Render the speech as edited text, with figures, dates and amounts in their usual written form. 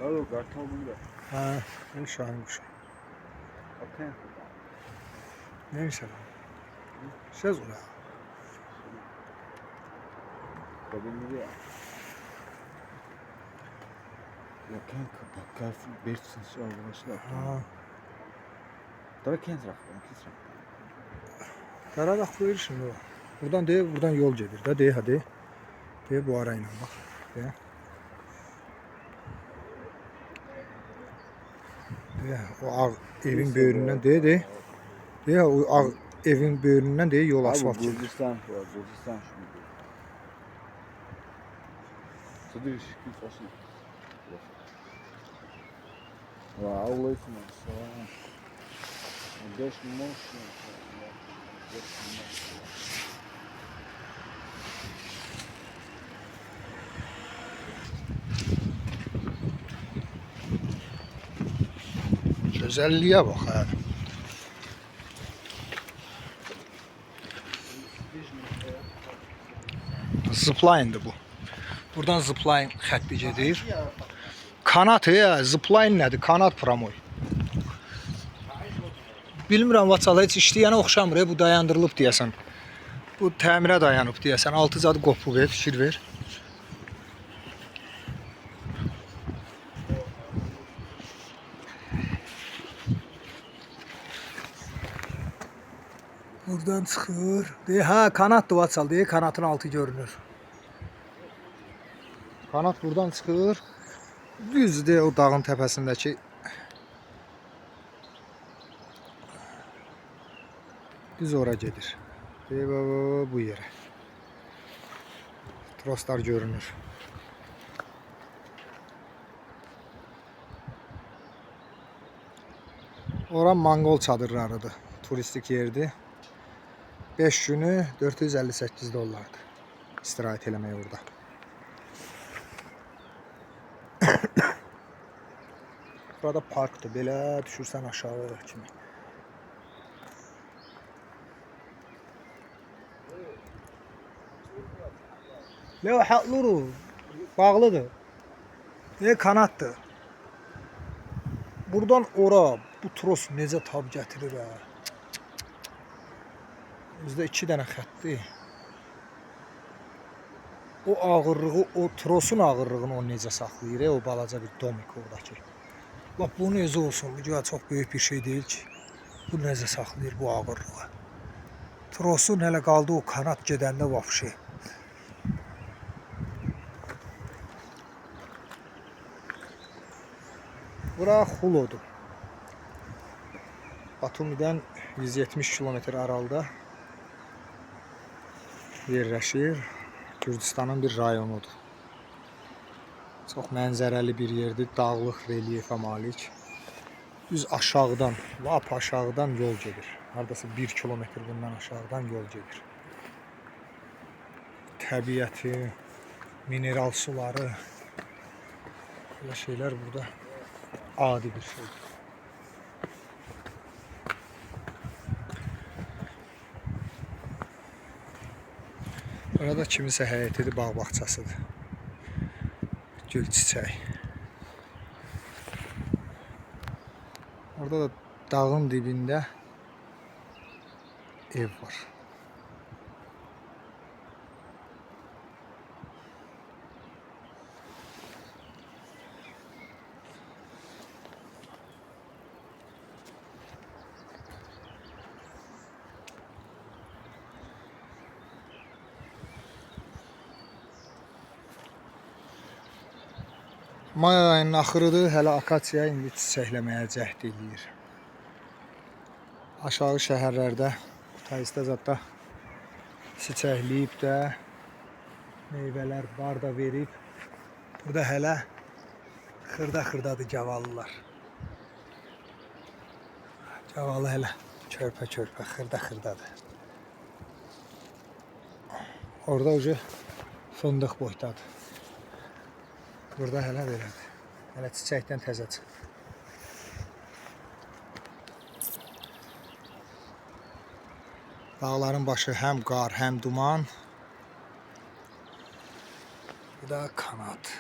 Alo, kartal burada. Ha, ne şahin kuşu. Bakayım. Neyse lan. Söz ula. Kabini ya. Bakayım kapak kafir bersin şu arkadaşlar. Ha. Daha kendisi rakam. Qara bax buyur şimdi o. Buradan deyir, buradan yol gedir də, deyir hadi. Deyir bu ara ilə bax. Deyir. Deyir, o ağ evin böyründən deyir. Deyir, o ağ evin böyründən deyir yol asfalt gedir. Gürcistan var, Gürcistan şunu diyor. Sıdış, kim olsun. Wow, listen, so. There's motion. Gözəlliyə bax ha. Zipline'dir bu. Buradan zipline xətti gedir. Kanat ya, zipline nədir? Kanat pramoy. Bilmirəm Vaçala heç işləyənə oxşamır, bu dayandırılıb deyəsən. Bu təmirə dayanıb deyəsən. Altı zadı qopuq, fikir ver. Buradan çıxır. Deyir, ha kanatdır Vaçal, deyir, kanatın altı görünür. Kanat buradan çıxır. Düzdür o dağın təpəsindəki. Düz ora gedir. Deyir, bu yerə. Troslar görünür. Ora Mongol çadırlarıdır. Turistik yerdir. 5 günü 458 dollardır. İstirahət eləmək orada. Burada parkdır. Belə düşürsən aşağı kimi. Leo hatluru bağlıdır. Kanatdır. Buradan ora bu tros necə tab gətirir ha. Bizdə 2 dənə xəttdir. O ağırlığı, o trosun ağırlığını o necə saxlayır, o balaca bir domik oradakı. Bax bunun özü olsun, bu görə çox böyük bir şey deyil ki. Bu necə saxlayır bu ağırlığı. Trosun hələ qaldı o kanat gedəndə vapşı. Bura Xulodur. Batumidən 170 kilometr aralıda yerləşir. Gürcistanın bir rayonudur. Çox mənzərəli bir yerdir. Dağlıq relyefə malik. Düz aşağıdan, lap aşağıdan yol gedir. Haradasa 1 kilometr bundan aşağıdan yol gedir. Təbiəti, mineral suları, belə şeylər burada adi bir şeydir. Burada kimisə həyətidir, bağ bağçasıdır. Gül çiçək. Orada da dağın dibində ev var. May ayının axırıdır, hələ akasiya indi çiçəkləməyə cəhd edir. Aşağı şəhərlərdə, Kutayisdə zətdə çiçəkləyib də, meyvələr bar da verib. Burada hələ xırda-xırdadır gavalılar. Gavalı hələ körpə-körpə, xırda-xırdadır. Orada ucu fındıq boydadır. Burada hələ belədir. Hələ çiçəkdən təzə çıxır. Dağların başı həm qar, həm duman. Bu da kanat.